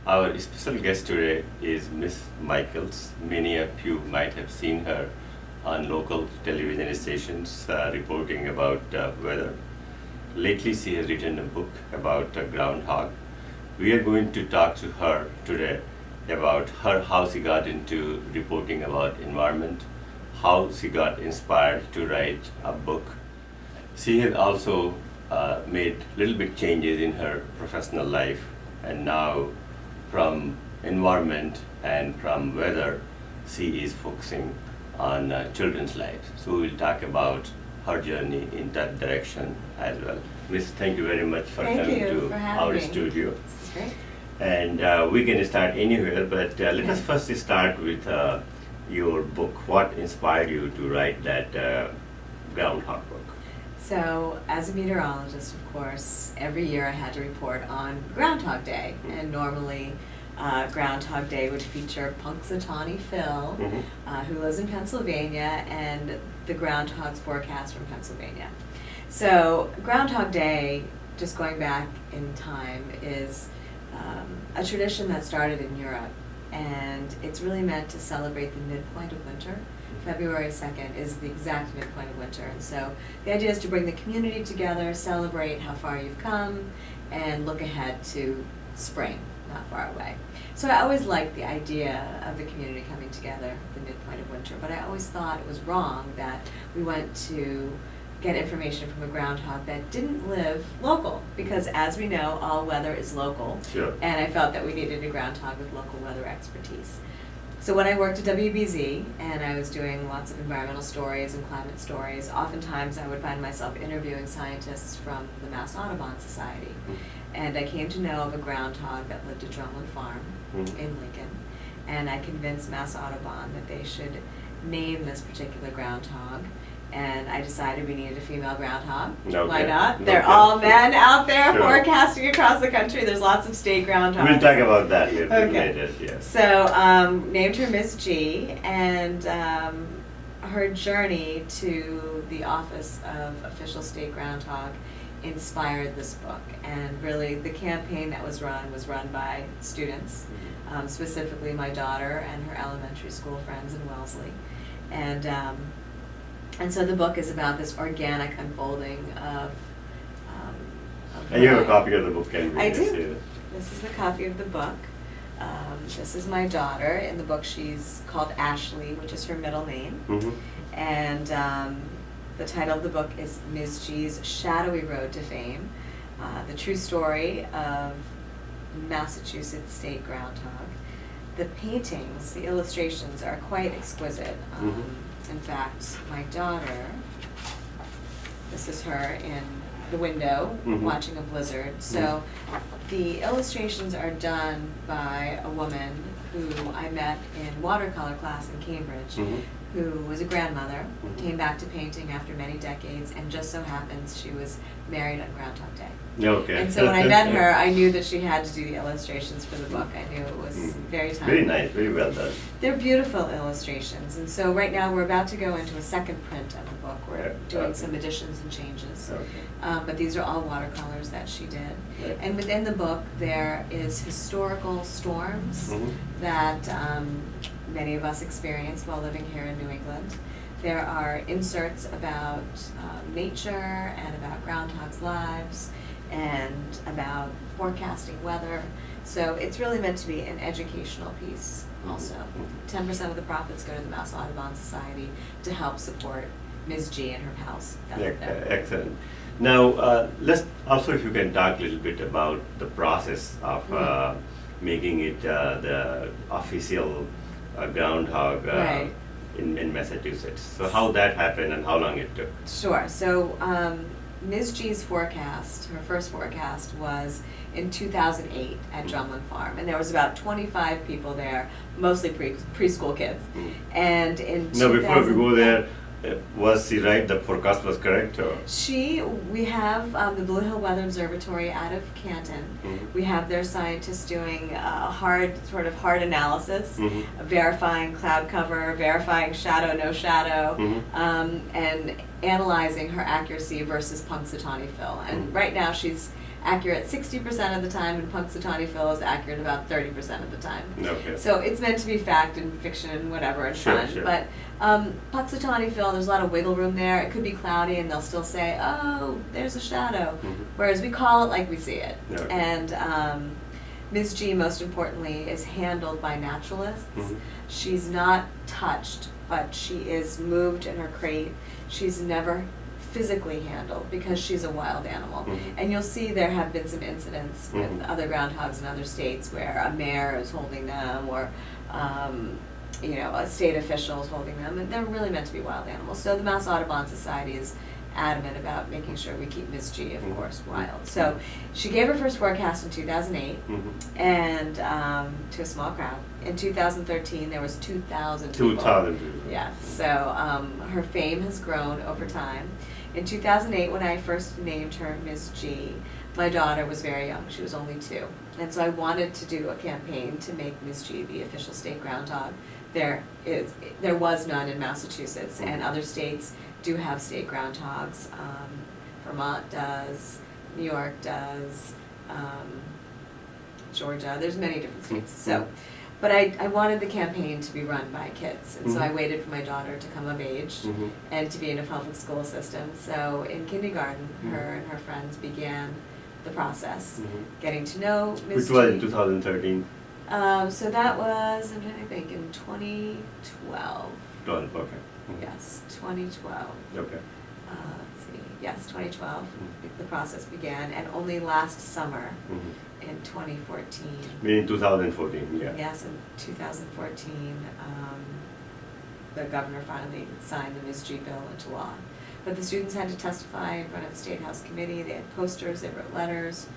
Our special guest today is Miss Michaels. Many of you might have seen her on local television stations reporting about weather. Lately, she has written a book about groundhog. We are going to talk to her today about how she got into reporting about environment, how she got inspired to write a book. She has also made little bit changes in her professional life, and now from environment and from weather, she is focusing on children's lives. So we will talk about her journey in that direction as well. Miss, thank you very much for coming to our studio. This is great. And we can start anywhere, but let us first start with your book. What inspired you to write that groundhog book? So, as a meteorologist, of course, every year I had to report on Groundhog Day, and normally Groundhog Day would feature Punxsutawney Phil, who lives in Pennsylvania, and the groundhog's forecast from Pennsylvania. So, Groundhog Day, just going back in time, is a tradition that started in Europe, and it's really meant to celebrate the midpoint of winter. February 2nd is the exact midpoint of winter, and so the idea is to bring the community together, celebrate how far you've come, and look ahead to spring, not far away. So I always liked the idea of the community coming together at the midpoint of winter, but I always thought it was wrong that we went to get information from a groundhog that didn't live local, because as we know, all weather is local. Sure. And I felt that we needed a groundhog with local weather expertise. So when I worked at WBZ and I was doing lots of environmental stories and climate stories, oftentimes I would find myself interviewing scientists from the Mass Audubon Society. And I came to know of a groundhog that lived at Drumlin Farm in Lincoln. And I convinced Mass Audubon that they should name this particular groundhog. And I decided we needed a female groundhog. Okay. Why not? Okay. They're all men out there Sure. forecasting across the country. There's lots of state groundhogs. We'll talk about that a little bit Okay. later. Yes. So, named her Miss G, and her journey to the office of official state groundhog inspired this book. And really, the campaign that was run by students, specifically my daughter and her elementary school friends in Wellesley. And so the book is about this organic unfolding of And you have a copy of the book, can we I just do. say that? This is the copy of the book. This is my daughter. In the book, she's called Ashley, which is her middle name. And the title of the book is Ms. G's Shadowy Road to Fame, the true story of Massachusetts state groundhog. The paintings, the illustrations are quite exquisite. In fact, my daughter, this is her in the window watching a blizzard. So the illustrations are done by a woman who I met in watercolor class in Cambridge, who was a grandmother, came back to painting after many decades, and just so happens she was married on Groundhog Day. Okay. And so when I met her, I knew that she had to do the illustrations for the book. I knew it was very timely. Very nice, very well done. They're beautiful illustrations, and so right now we're about to go into a second print of the book. We're doing some additions and changes. Okay. But these are all watercolors that she did. Right. And within the book, there is historical storms that many of us experienced while living here in New England. There are inserts about nature and about groundhogs' lives and about forecasting weather. So it's really meant to be an educational piece also. 10% of the profits go to the Mass Audubon Society to help support Ms. G and her pals. Excellent. Now, let's also, if you can talk a little bit about the process of making it the official groundhog Right. in Massachusetts. So how that happened and how long it took? Sure. So Ms. G's forecast, her first forecast, was in 2008 at Drumlin Farm, and there was about 25 people there, mostly preschool kids. And in No, before we go there, was she right? The forecast was correct? Or? We have the Blue Hill Weather Observatory out of Canton. We have their scientists doing hard analysis, verifying cloud cover, verifying shadow, no shadow, and analyzing her accuracy versus Punxsutawney Phil. And right now she's accurate 60% of the time, and Punxsutawney Phil is accurate about 30% of the time. Okay. So it's meant to be fact and fiction and whatever and Sure, fun. sure. But Punxsutawney Phil, there's a lot of wiggle room there. It could be cloudy, and they'll still say, "Oh, there's a shadow," whereas we call it like we see it. Okay. And Ms. G, most importantly, is handled by naturalists. She's not touched, but she is moved in her crate. She's never physically handled because she's a wild animal. And you'll see there have been some incidents with other groundhogs in other states where a mayor is holding them, or a state official is holding them, and they're really meant to be wild animals. So the Mouse Audubon Society is adamant about making sure we keep Miss G, of course, wild. So she gave her first forecast in 2008, and to a small crowd. In 2013, there was 2,000 people. 2,000 people. Yes, so her fame has grown over time. In 2008, when I first named her Ms. G, my daughter was very young. She was only 2. And so I wanted to do a campaign to make Ms. G the official state groundhog. There was none in Massachusetts, and other states do have state groundhogs. Vermont does, New York does, Georgia. There's many different states. So, but I wanted the campaign to be run by kids, and so I waited for my daughter to come of age and to be in a public school system. So in kindergarten, her and her friends began the process, getting to know Ms. G. Which was in 2013? So that was, I'm trying to think, in 2012. 12, okay. Yes, 2012. Okay. Let's see, yes, 2012, the process began, and only last summer in 2014. In 2014, yeah. Yes, in 2014, the governor finally signed the Ms. G bill into law. But the students had to testify in front of the State House Committee. They had posters, they wrote letters.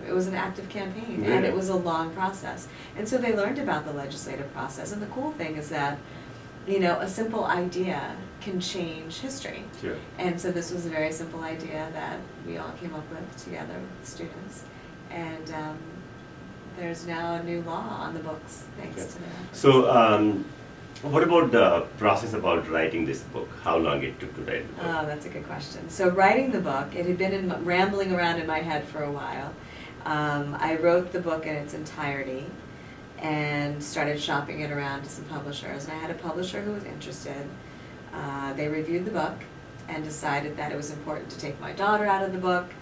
It was an active campaign, and it was a long process. And so they learned about the legislative process. And the cool thing is that, a simple idea can change history. Sure. And so this was a very simple idea that we all came up with together with the students. And there's now a new law on the books thanks to their efforts. So, what about the process about writing this book? How long it took to write the book? Oh, that's a good question. So writing the book, it had been rambling around in my head for a while. I wrote the book in its entirety and started shopping it around to some publishers. And I had a publisher who was interested. They reviewed the book and decided that it was important to take my daughter out of the book,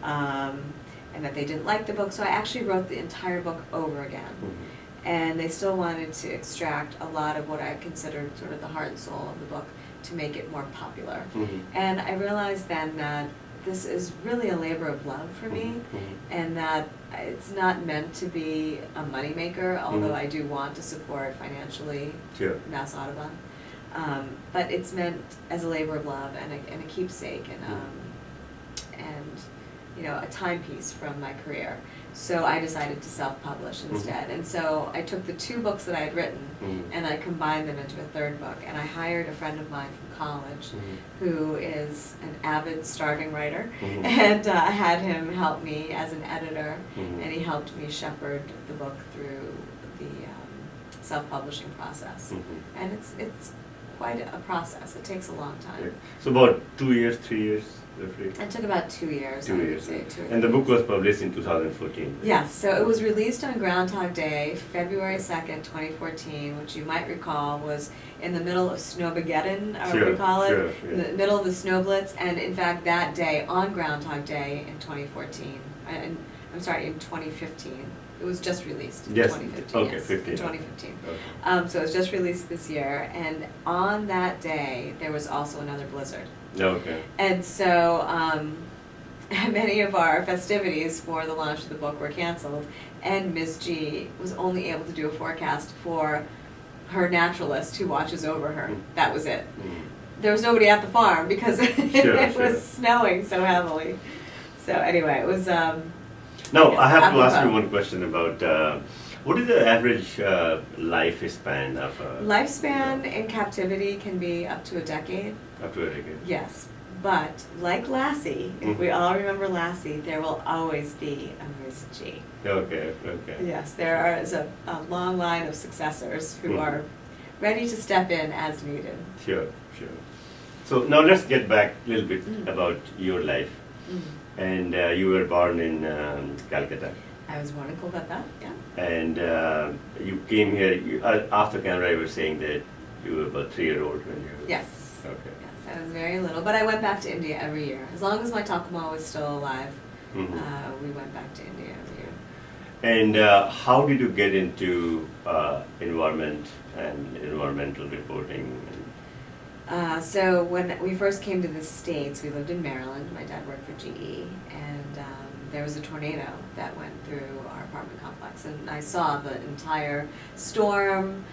and that they didn't like the book. So I actually wrote the entire book over again. And they still wanted to extract a lot of what I considered sort of the heart and soul of the book to make it more popular. And I realized then that this is really a labor of love for me, and that it's not meant to be a moneymaker, although I do want to support financially Mass Audubon. But it's meant as a labor of love and a keepsake and a timepiece from my career. So I decided to self-publish instead. And so I took the 2 books that I had written and I combined them into a 3rd book. And I hired a friend of mine from college who is an avid starving writer. And I had him help me as an editor, and he helped me shepherd the book through the self-publishing process. And it's quite a process. It takes a long time. So about 2 years, 3 years? Roughly. It took about 2 years. 2 years. 2 years. And the book was published in 2014. Yes, so it was released on Groundhog Day, February 2nd, 2014, which you might recall was in the middle of Snowmageddon, or what we call it, in the middle of the snow blitz, and in fact that day, on Groundhog Day in 2014, and I'm sorry, in 2015. It was just released in 2015. Okay, yes, 15. in 2015. Okay. So it was just released this year, and on that day, there was also another blizzard. Okay. And so many of our festivities for the launch of the book were canceled, and Ms. G was only able to do a forecast for her naturalist who watches over her. That was it. There was nobody at the farm because it was snowing so heavily. So anyway, it was... Now, I have to ask you one question about what is the average lifespan of a... Lifespan in captivity can be up to a decade. Up to a decade. Yes, but like Lassie, if we all remember Lassie, there will always be a Ms. G. Okay. Yes, there is a long line of successors who are ready to step in as needed. Sure. So now let's get back a little bit about your life. And you were born in Calcutta. I was born in Calcutta, yeah. And you came here, after Canada, you were saying that you were about 3-year-old when you... Yes. Okay. Yes, I was very little, but I went back to India every year. As long as my Takuma was still alive, we went back to India every year. And how did you get into environment and environmental reporting? So when we first came to the States, we lived in Maryland. My dad worked for GE, and there was a tornado that went through our apartment complex, and I saw the entire storm,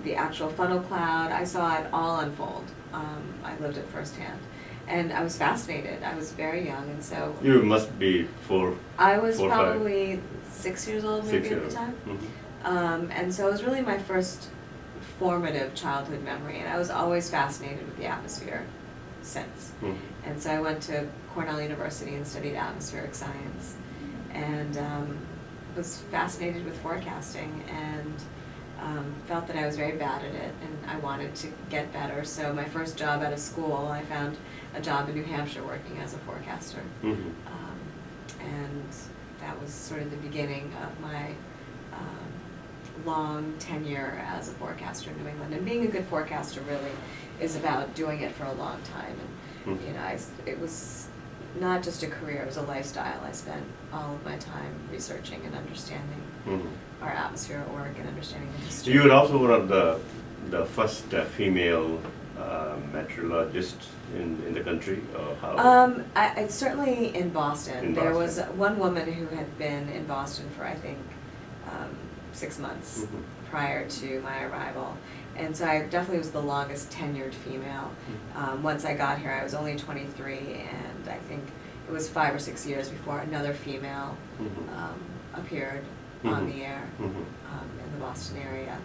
the actual funnel cloud. I saw it all unfold. I lived it firsthand, and I was fascinated. I was very young, and so You must be four. I was 4 or 5. probably 6 years old, maybe 6 at years the time. old. And so it was really my first formative childhood memory, and I was always fascinated with the atmosphere since. And so I went to Cornell University and studied atmospheric science, and was fascinated with forecasting, and felt that I was very bad at it, and I wanted to get better. So my first job out of school, I found a job in New Hampshire working as a forecaster. And that was sort of the beginning of my long tenure as a forecaster in New England. And being a good forecaster really is about doing it for a long time. And you know, it was not just a career, it was a lifestyle. I spent all of my time researching and understanding our atmosphere at work and understanding the history. You were also one of the first female meteorologists in the country, or how? I certainly in Boston. In There Boston. was one woman who had been in Boston for, I think, 6 months prior to my arrival. And so I definitely was the longest tenured female. Once I got here, I was only 23, and I think it was 5 or 6 years before another female appeared on the air in the Boston area.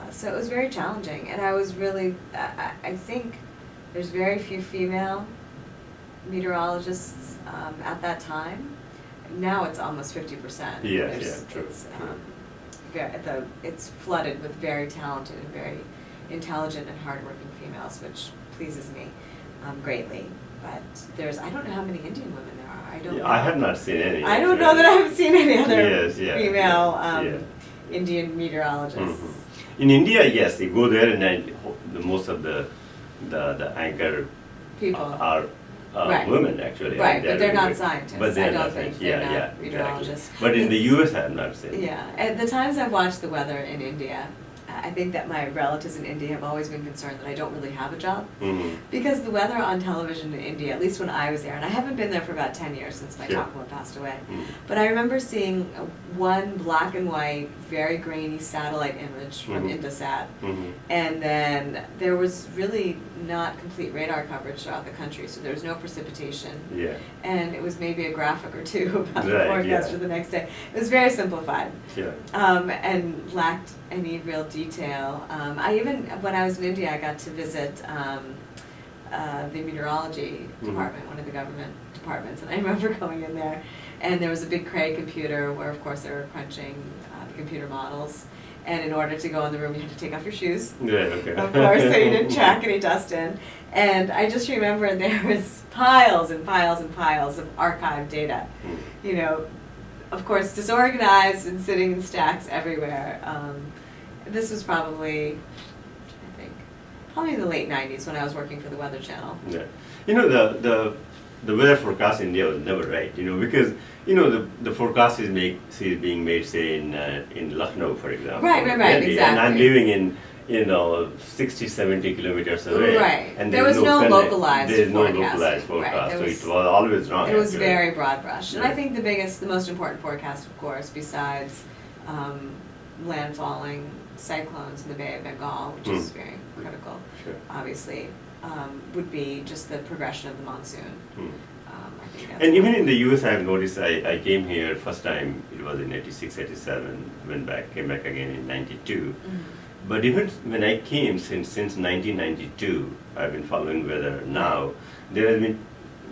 So it was very challenging, and I was really, I think there's very few female meteorologists at that time. Now it's almost 50%. Yes, true. It's flooded with very talented and very intelligent and hardworking females, which pleases me greatly. But I don't know how many Indian women there are. I don't know. I have not seen any. I don't know that I've seen any other female yeah. Indian meteorologists. In India, yes, you go there, and then most of the anchor People are women, actually. Right, and but they're not scientists. But they're I don't not think scientists. they're Yeah, not meteorologists. exactly. But in the U.S., I have not seen. Yeah, at the times I've watched the weather in India, I think that my relatives in India have always been concerned that I don't really have a job. Because the weather on television in India, at least when I was there, and I haven't been there for about 10 years since my Takuma passed away, but I remember seeing one black and white, very grainy satellite image from Indosat, and then there was really not complete radar coverage throughout the country, so there was no precipitation, and it was maybe a graphic or two about the forecast for the next day. It was very simplified, and lacked any real detail. I even, when I was in India, I got to visit the meteorology department, one of the government departments, and I remember going in there, and there was a big Cray computer where, of course, they were crunching the computer models, and in order to go in the room, you had to take off your shoes, of course, so you didn't track any dust in. And I just remember there was piles and piles and piles of archived data, you know, of course, disorganized and sitting in stacks everywhere. This was probably, I think, probably in the late 90s when I was working for the Weather Channel. Yeah. You know, the weather forecast in India was never right, you know, because, you know, the forecast is being made, say, in Lucknow, for example. Right, exactly. And I'm living in, you know, 60, 70 kilometers away. Right. And there was no localized There's no forecasting. localized forecast, right. so it was always wrong. It was actually. very broad brush. And I think the most important forecast, of course, besides landfalling cyclones in the Bay of Bengal, which is very critical, obviously, would be just the progression of the monsoon. I think that's and even in the US, I've noticed, I came here first time, it was in 86, 87, came back again in 92. But even when I came, since 1992, I've been following weather now, there has been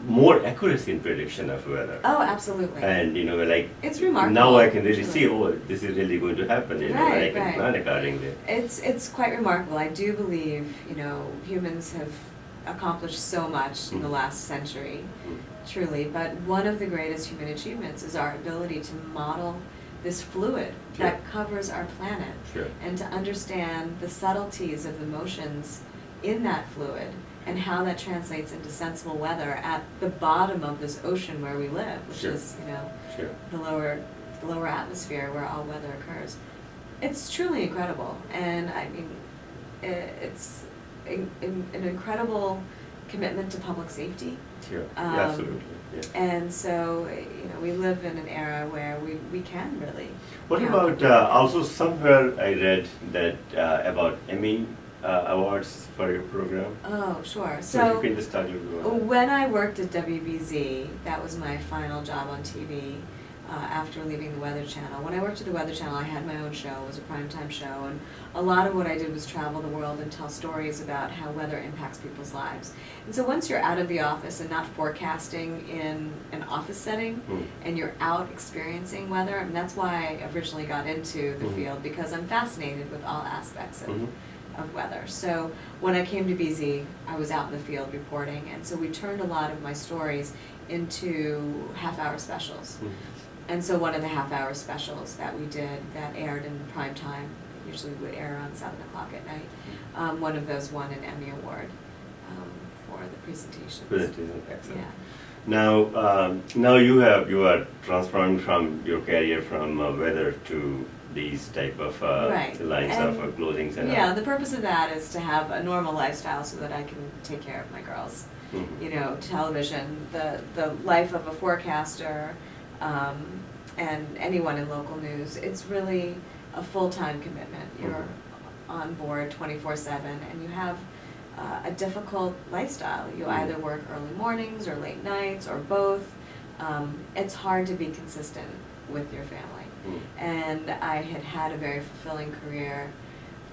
more accuracy in prediction of weather. Oh, absolutely. And, you know, like, it's remarkable. now I can really see, oh, this is really going to happen, you know, and I can plan accordingly. It's quite remarkable. I do believe, you know, humans have accomplished so much in the last century, truly. But one of the greatest human achievements is our ability to model this fluid that covers our planet, and to understand the subtleties of the motions in that fluid and how that translates into sensible weather at the bottom of this ocean where we live, which is, you know, the lower atmosphere where all weather occurs. It's truly incredible, and I mean, it's an incredible commitment to public safety. Absolutely. Yeah. And so, you know, we live in an era where we can really. What about also somewhere I read that about Emmy awards for your program? Oh, sure. So if you can just talk a little bit about when I worked at WBZ, that was my final job on TV. After leaving the Weather Channel. When I worked at the Weather Channel, I had my own show. It was a primetime show, and a lot of what I did was travel the world and tell stories about how weather impacts people's lives. And so once you're out of the office and not forecasting in an office setting, and you're out experiencing weather, and that's why I originally got into the field, because I'm fascinated with all aspects of weather. So when I came to BZ, I was out in the field reporting, and so we turned a lot of my stories into half-hour specials. And so one of the half-hour specials that we did that aired in prime time, usually would air around 7 o'clock at night, one of those won an Emmy Award for the presentation. Excellent. Yeah. Now you are transferring from your career from weather to these type of lines of clothing. Yeah, the purpose of that is to have a normal lifestyle so that I can take care of my girls. You know, television, the life of a forecaster, and anyone in local news, it's really a full-time commitment. You're on board 24/7, and you have a difficult lifestyle. You either work early mornings or late nights or both. It's hard to be consistent with your family. And I had a very fulfilling career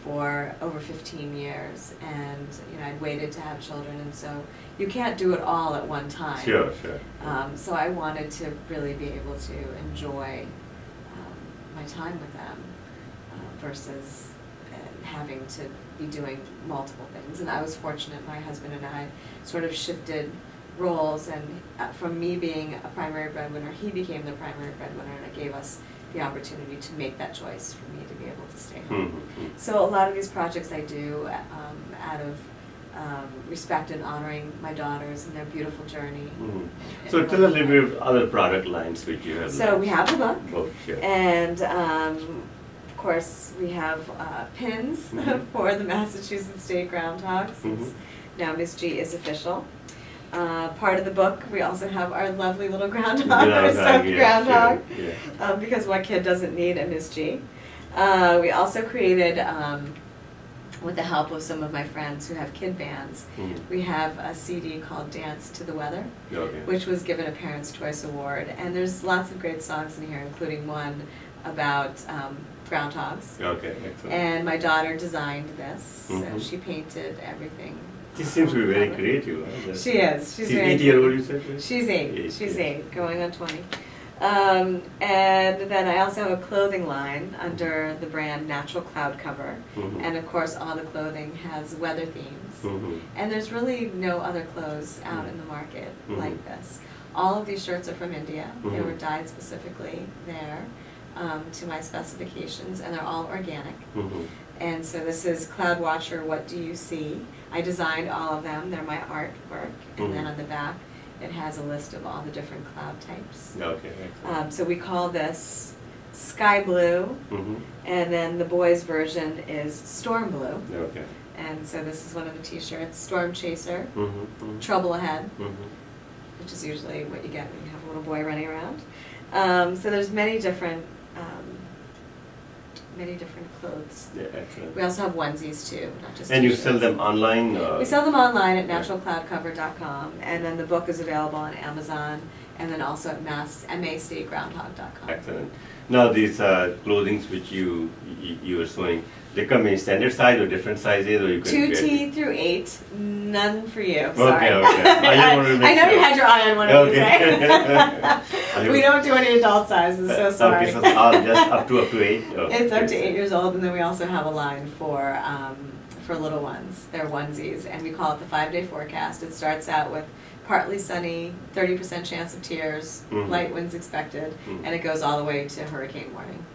for over 15 years, and you know, I'd waited to have children, and so you can't do it all at one time. Sure. So I wanted to really be able to enjoy my time with them versus having to be doing multiple things. And I was fortunate, my husband and I sort of shifted roles, and from me being a primary breadwinner, he became the primary breadwinner, and it gave us the opportunity to make that choice for me to be able to stay home. So a lot of these projects I do out of respect and honoring my daughters and their beautiful journey. So tell us a little bit of other product lines which you have. So we have the book, sure. And of course we have pins for the Massachusetts State Groundhog, since now Miss G is official. Part of the book, we also have our lovely little groundhog, our stuffed groundhog, because what kid doesn't need a Miss G? We also created, with the help of some of my friends who have kid bands, we have a CD called Dance to the Weather, which was given a Parents' Choice Award. And there's lots of great songs in here, including one about groundhogs. Excellent. And my daughter designed this, so she painted everything. She seems to be very creative. Huh? She is. She's very 8 years old, you said? She's 8. She's 8, going on 20. And then I also have a clothing line under the brand Natural Cloud Cover. And of course, all the clothing has weather themes. And there's really no other clothes out in the market like this. All of these shirts are from India. They were dyed specifically there to my specifications, and they're all organic. And so this is Cloud Watcher, What Do You See? I designed all of them. They're my artwork. And then on the back, it has a list of all the different cloud types. Excellent. So we call this Sky Blue, and then the boys' version is Storm Blue. And so this is one of the t-shirts, Storm Chaser, Trouble Ahead, which is usually what you get when you have a little boy running around. So there's many different clothes. Excellent. We also have onesies too, not just And you t-shirts. sell them online? We sell them online at naturalcloudcover.com, and then the book is available on Amazon, and then also at mastategroundhog.com. Excellent. Now these clothings which you are sewing, they come in standard size or different sizes, or you can 2T through 8, none for you. Okay, Sorry. I I know you had your eye on one of these, right? We don't do any adult sizes, so sorry. Okay, so just up to 8? It's up to 8 years old, and then we also have a line for for little ones. They're onesies, and we call it the 5-day forecast. It starts out with partly sunny, 30% chance of tears, light winds expected, and it goes all the way to hurricane warning.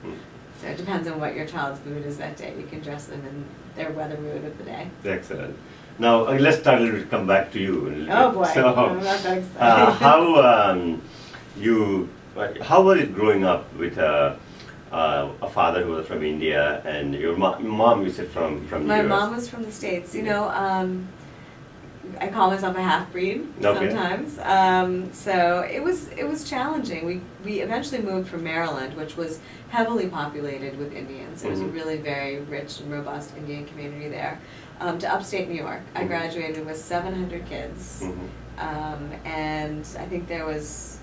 So it depends on what your child's mood is that day. You can dress them in their weather mood of the day. Excellent. Now let's start a little bit, come back to you a little Oh bit. boy, So, I'm not that excited. how was it growing up with a father who was from India and your mom you said from My US? mom was from the States. You know, I call myself a half-breed sometimes. So it was challenging. We eventually moved from Maryland, which was heavily populated with Indians. There was a really very rich and robust Indian community there. To upstate New York. I graduated with 700 kids, and I think there was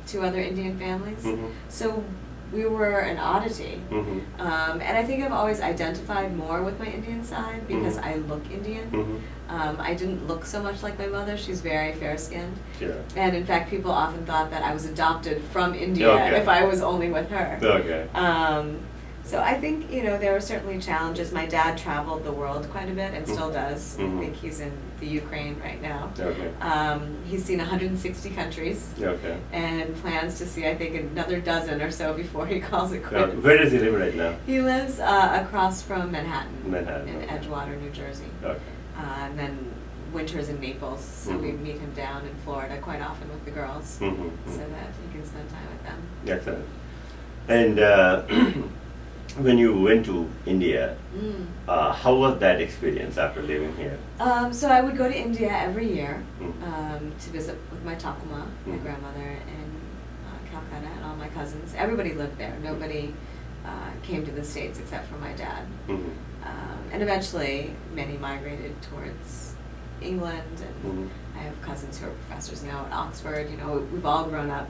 2 other Indian families. So we were an oddity. And I think I've always identified more with my Indian side because I look Indian. I didn't look so much like my mother. She's very fair-skinned. Yeah. And in fact, people often thought that I was adopted from India if I was only with her. Okay. So I think, you know, there were certainly challenges. My dad traveled the world quite a bit and still does. I think he's in the Ukraine right now. Okay. He's seen 160 countries Okay. and plans to see, I think, another dozen or so before he calls it quits. Where does he live right now? He lives across from Manhattan, in Okay. Edgewater, New Jersey. Okay. And then winters in Naples, so we meet him down in Florida quite often with the girls so that he can spend time with them. Excellent. And when you went to India, how was that experience after living here? So I would go to India every year to visit with my Takuma, my grandmother in Calcutta, and all my cousins. Everybody lived there. Nobody came to the States except for my dad. And eventually, many migrated towards England, and I have cousins who are professors now at Oxford. You know, we've all grown up.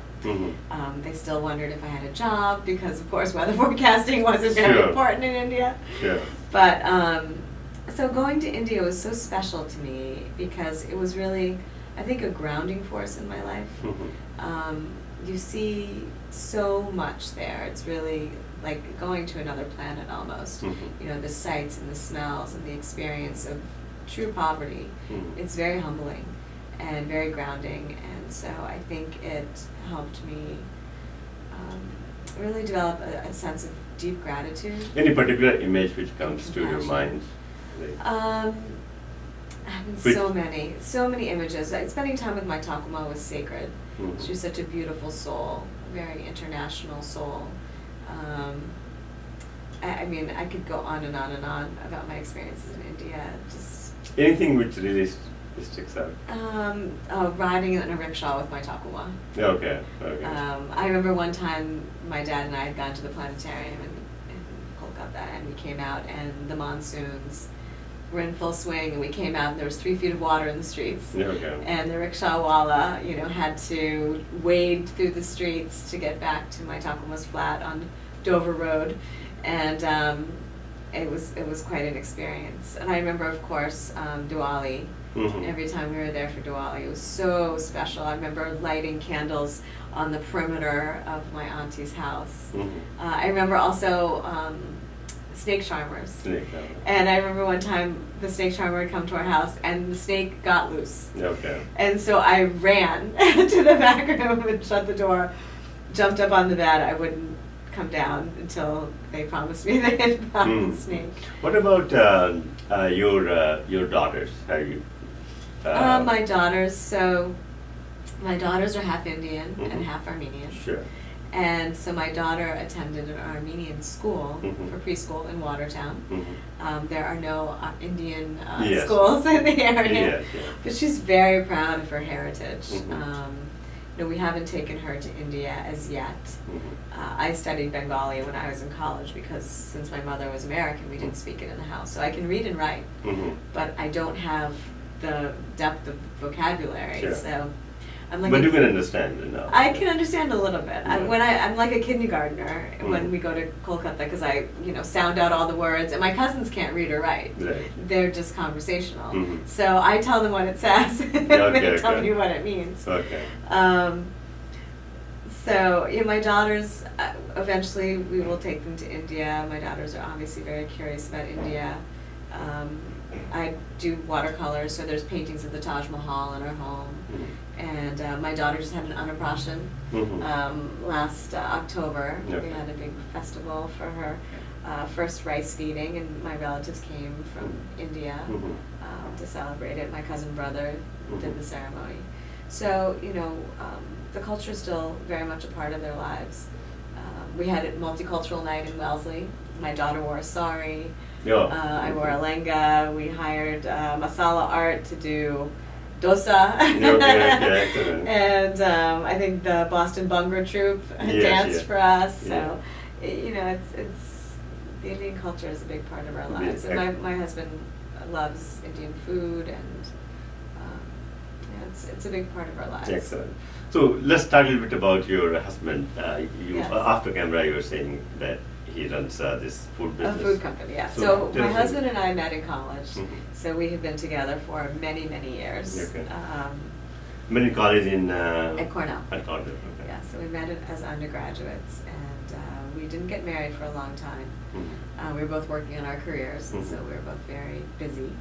They still wondered if I had a job because, of course, weather forecasting wasn't very important in India. Sure. But so going to India was so special to me because it was really, I think, a grounding force in my life. You see so much there. It's really like going to another planet almost. You know, the sights and the smells and the experience of true poverty. It's very humbling and very grounding, and so I think it helped me really develop a sense of deep gratitude. Any particular image which comes to your mind? So many images. Spending time with my Takuma was sacred. She was such a beautiful soul, a very international soul. I mean, I could go on and on and on about my experiences in India. Just anything which really sticks out? Riding in a rickshaw with my Takuma. Okay. Okay. I remember one time my dad and I had gone to the planetarium in Calcutta, and we came out, and the monsoons were in full swing, and we came out, and there was 3 feet of water in the streets. Okay. And the rickshawwala, you know, had to wade through the streets to get back to my Takuma's flat on Dover Road, and it was quite an experience. And I remember, of course, Diwali. Every time we were there for Diwali, it was so special. I remember lighting candles on the perimeter of my auntie's house. I remember also snake charmers. And I remember one time the snake charmer had come to our house and the snake got loose. Okay. And so I ran to the back room and shut the door, jumped up on the bed. I wouldn't come down until they promised me they had found the snake. What about your daughters? Have you? My daughters. So my daughters are half Indian and half Armenian. Sure. And so my daughter attended an Armenian school for preschool in Watertown. There are no Indian schools in the area, but she's very proud of her heritage. No, we haven't taken her to India as yet. I studied Bengali when I was in college because since my mother was American, we didn't speak it in the house. So I can read and write, but I don't have the depth of vocabulary. So I'm like. But you can understand it now. I can understand a little bit. I'm like a kindergartner when we go to Calcutta because I, you know, sound out all the words, and my cousins can't read or write. They're just conversational. So I tell them what it says, and they tell me what it means. Okay. So yeah, my daughters. Eventually, we will take them to India. My daughters are obviously very curious about India. I do watercolors, so there's paintings of the Taj Mahal in our home. And my daughter just had an Annaprashan last October. Okay. We had a big festival for her first rice feeding, and my relatives came from India to celebrate it. My cousin brother did the ceremony. So, the culture is still very much a part of their lives. We had a multicultural night in Wellesley. My daughter wore a sari. I wore a lenga. We hired masala art to do dosa. And I think the Boston Bhangra troupe danced for us. So, it's the Indian culture is a big part of our lives. And my husband loves Indian food, and it's a big part of our lives. Excellent. So let's talk a little bit about your husband. Yes. After camera, you were saying that he runs this food business. A food company, yeah. So my husband and I met in college. So we have been together for many, many years. Okay. Met in college in... At Cornell. At Cornell, okay. Yeah, so we met as undergraduates, and we didn't get married for a long time. We were both working on our careers, and so we were both very busy.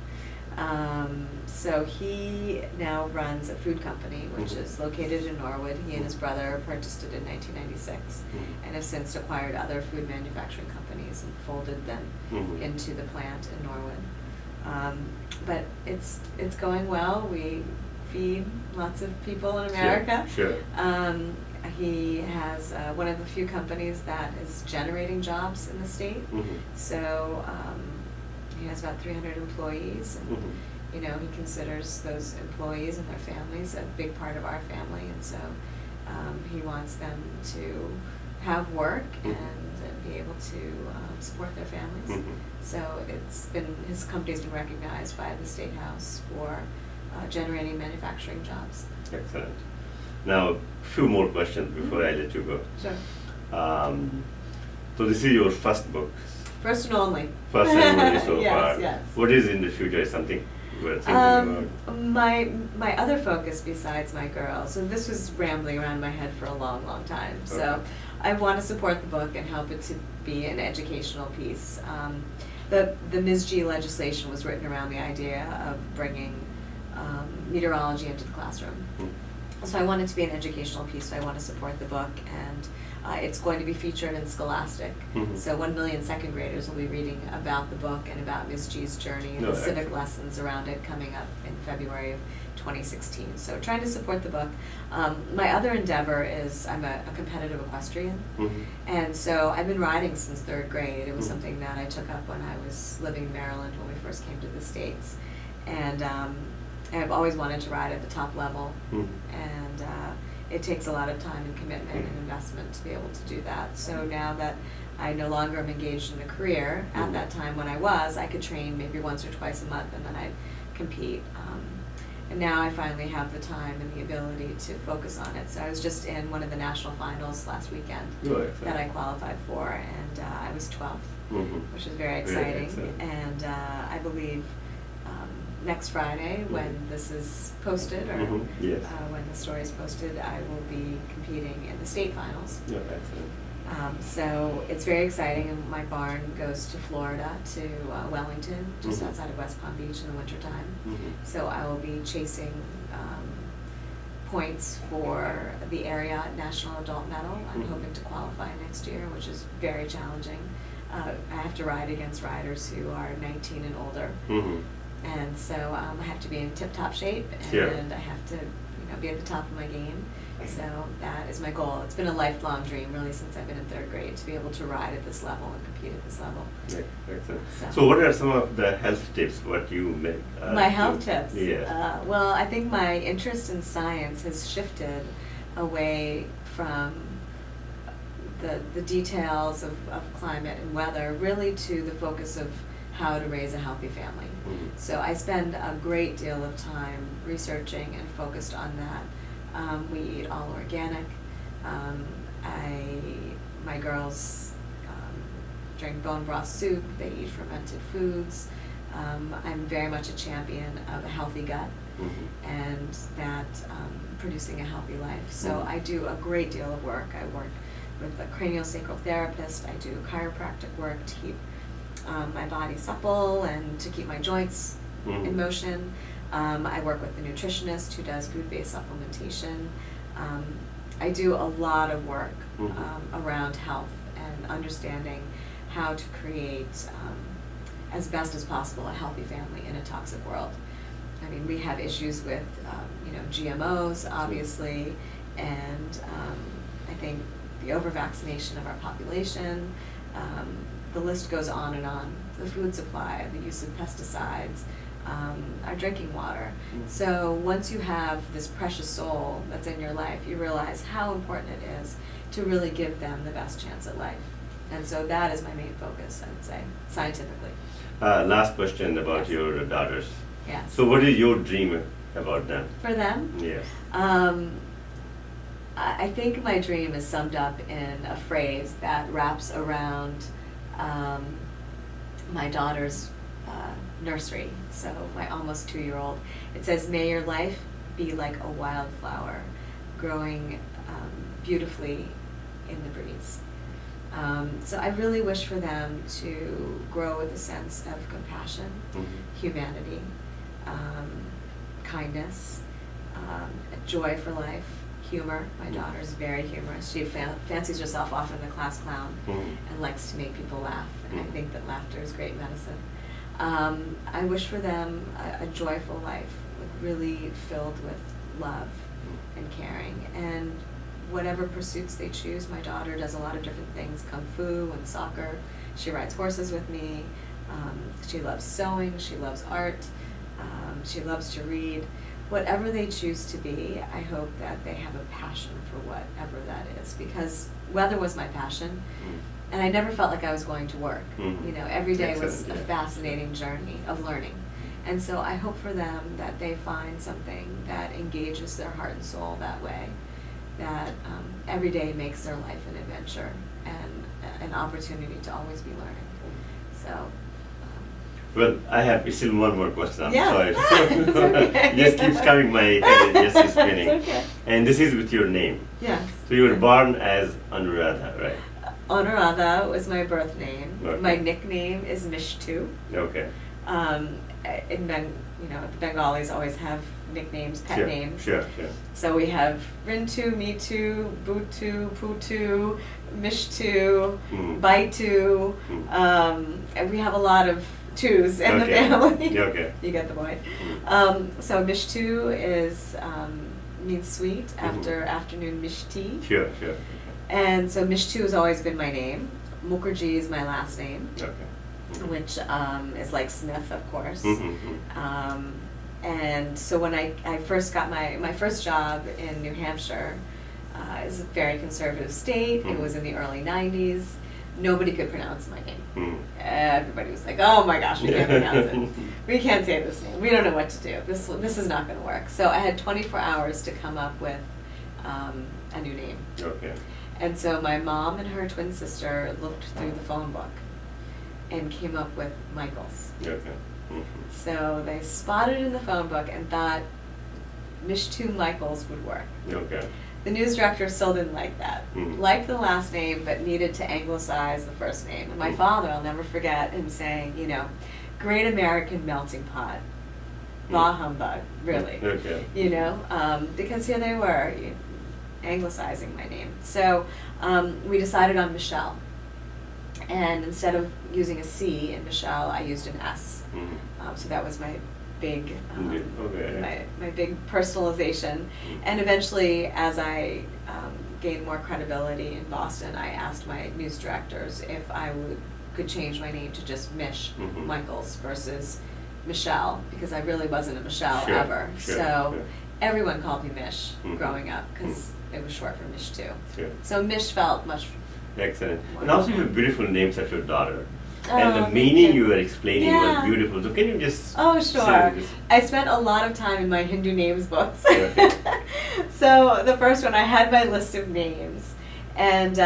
So he now runs a food company, which is located in Norwood. He and his brother purchased it in 1996 and have since acquired other food manufacturing companies and folded them into the plant in Norwood. But it's going well. We feed lots of people in America. Sure. He has one of the few companies that is generating jobs in the state. So he has about 300 employees, and he considers those employees and their families a big part of our family, and so he wants them to have work and be able to support their families. So his company's been recognized by the State House for generating manufacturing jobs. Excellent. Now, a few more questions before I let you go. Sure. So this is your first book. First and only. First and only so far. Yes. What is in the future? Something we're thinking about? My other focus besides my girls, so this was rambling around my head for a long, long time. Okay. So I want to support the book and help it to be an educational piece. The Mishs legislation was written around the idea of bringing meteorology into the classroom. So I want it to be an educational piece, so I want to support the book, and it's going to be featured in Scholastic. So 1 million second graders will be reading about the book and about Miss G's journey and the civic lessons around it coming up in February of 2016. So trying to support the book. My other endeavor is I'm a competitive equestrian, and so I've been riding since 3rd grade. It was something that I took up when I was living in Maryland when we first came to the States. And I've always wanted to ride at the top level, and it takes a lot of time and commitment and investment to be able to do that. So now that I no longer am engaged in a career, at that time when I could train maybe once or twice a month, and then I'd compete. And now I finally have the time and the ability to focus on it. So I was just in one of the national finals last weekend that I qualified for, and I was 12th, which is very exciting. And I believe next Friday, when this is posted, or when the story is posted, I will be competing in the state finals. So it's very exciting, and my barn goes to Florida, to Wellington, just outside of West Palm Beach in the wintertime. So I will be chasing points for the area national adult medal. I'm hoping to qualify next year, which is very challenging. I have to ride against riders who are 19 and older. And so I have to be in tip-top shape, and I have to be at the top of my game. So that is my goal. It's been a lifelong dream, really, since I've been in 3rd grade, to be able to ride at this level and compete at this level. So what are some of the health tips, what you make? My health tips? Yeah. Well, I think my interest in science has shifted away from the details of climate and weather, really to the focus of how to raise a healthy family. So I spend a great deal of time researching and focused on that. We eat all organic. My girls drink bone broth soup. They eat fermented foods. I'm very much a champion of a healthy gut and that producing a healthy life. So I do a great deal of work. I work with a craniosacral therapist. I do chiropractic work to keep my body supple and to keep my joints in motion. I work with a nutritionist who does food-based supplementation. I do a lot of work around health and understanding how to create, as best as possible, a healthy family in a toxic world. I mean, we have issues with, GMOs, obviously, and I think the over-vaccination of our population, the list goes on and on. The food supply, the use of pesticides, our drinking water. So once you have this precious soul that's in your life, you realize how important it is to really give them the best chance at life. And so that is my main focus, I would say, scientifically. Last question about Yes. your daughters. Yes. So what is your dream about them? For them? Yes. I think my dream is summed up in a phrase that wraps around my daughter's nursery, so my almost 2-year-old. It says, "May your life be like a wildflower, growing beautifully in the breeze." So I really wish for them to grow with a sense of compassion, humanity, kindness, joy for life, humor. My daughter's very humorous. She fancies herself often the class clown and likes to make people laugh, and I think that laughter is great medicine. I wish for them a joyful life, really filled with love and caring, and whatever pursuits they choose. My daughter does a lot of different things, kung fu and soccer. She rides horses with me. She loves sewing. She loves art. She loves to read. Whatever they choose to be, I hope that they have a passion for whatever that is, because weather was my passion, and I never felt like I was going to work. Every day was Excellent, a yeah. fascinating journey of learning. And so I hope for them that they find something that engages their heart and soul that way, that every day makes their life an adventure and an opportunity to always be learning. So. Well, I have still one more question. I'm Yeah. sorry. It's okay. Just keeps coming my head. It just is spinning. It's okay. And this is with your name. Yes. So you were born as Anuradha, right? Anuradha was my birth name. Okay. My nickname is Mish too. Okay. The Bengalis always have nicknames, pet Sure, names. Sure. So we have Rintu, Mitu, Butu, Putu, Mishtu, Baitu. And we have a lot of twos in the family. Okay. You get the point. So Mishtu means sweet, after afternoon Mishti. Sure. And so Mishtu has always been my name. Mukherjee is my last name, Okay. which is like Smith, of course. Mm-hmm. And so when I first got my first job in New Hampshire, it's a very conservative state. It was in the early 90s. Nobody could pronounce my name. Everybody was like, "Oh my gosh, we can't pronounce it. We can't say this name. We don't know what to do. This is not going to work." So I had 24 hours to come up with a new name. Okay. And so my mom and her twin sister looked through the phone book and came up with Michaels. Okay. So they spotted it in the phone book and thought Mishtu Michaels would work. Okay. The news director still didn't like that. Mhm. Liked the last name, but needed to anglicize the first name. And my father, I'll never forget him saying, great American melting pot. Bah humbug, really. Okay. Because here they were, anglicizing my name. So we decided on Michelle. And instead of using a C in Michelle, I used an S. So that was my big, my big personalization. And eventually, as I gained more credibility in Boston, I asked my news directors if I could change my name to just Mish Michaels versus Michelle, because I really wasn't a Michelle ever. So everyone called me Mish growing up, because it was short for Mish too. Sure. So Mish felt much. Excellent. And also you have beautiful names of your daughter. And the thank meaning you were explaining Yeah. was beautiful. So can you just Oh, say sure. this? I spent a lot of time in my Hindu names books. Okay. So the first one, I had my list of names, and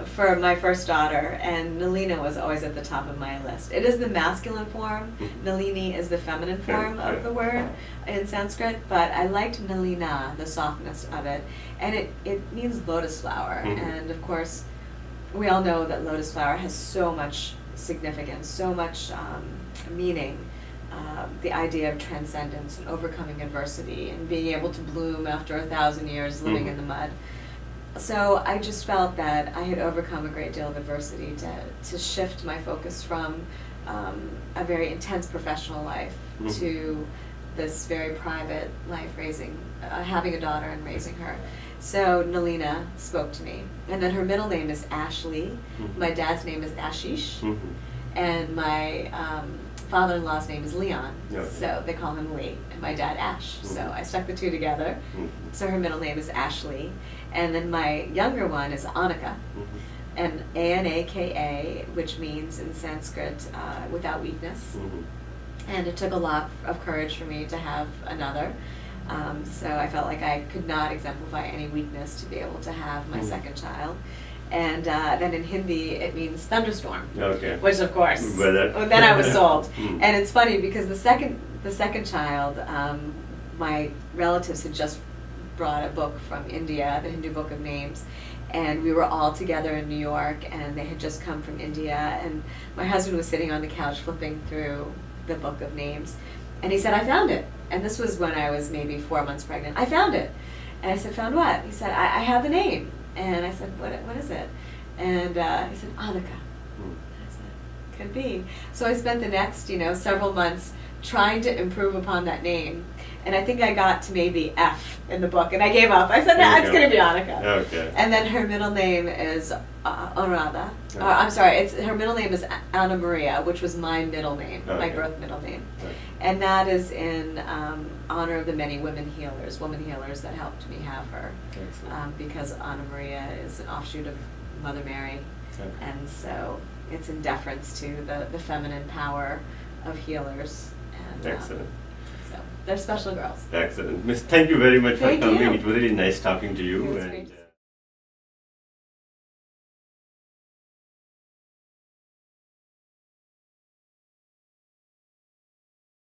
for my first daughter, and Nalina was always at the top of my list. It is the masculine form. Nalini is the feminine form of the word in Sanskrit, but I liked Nalina, the softness of it, and it means lotus flower. And of course, we all know that lotus flower has so much significance, so much meaning the idea of transcendence and overcoming adversity and being able to bloom after 1,000 years living in the mud. So I just felt that I had overcome a great deal of adversity to shift my focus from a very intense professional life to this very private life, having a daughter and raising her. So Nalina spoke to me, and then her middle name is Ashley. My dad's name is Ashish, and my father-in-law's name is Leon. Okay. So they call him Lee, and my dad Ash. So I stuck the two together. So her middle name is Ashley, and then my younger one is Annika, and Anaka, which means in Sanskrit without weakness. And it took a lot of courage for me to have another. So I felt like I could not exemplify any weakness to be able to have my second child. And then in Hindi it means thunderstorm, which of course, then I was sold. And it's funny because the second child, my relatives had just brought a book from India, the Hindu Book of Names, and we were all together in New York, and they had just come from India, and my husband was sitting on the couch flipping through the Book of Names, and he said, "I found it." And this was when I was maybe 4 months pregnant. "I found it." And I said, "Found what?" He said, I have the name. And I said, what is it? And he said, "Annika." I said, "Could be." So I spent the next, several months trying to improve upon that name. And I think I got to maybe F in the book, and I gave up. I said, "No, it's going to be Annika." Okay. And then her middle name is Anuradha. I'm sorry, her middle name is Anna Maria, which was my middle name, my birth middle name. Okay. And that is in honor of the many women healers that helped me have her. Because Anna Maria is an offshoot of Mother Mary. Okay. And so it's in deference to the feminine power of healers. And, Excellent. So they're special girls. Excellent. Miss, thank you very much for Thank coming. you. It was really nice talking to you. It was and great to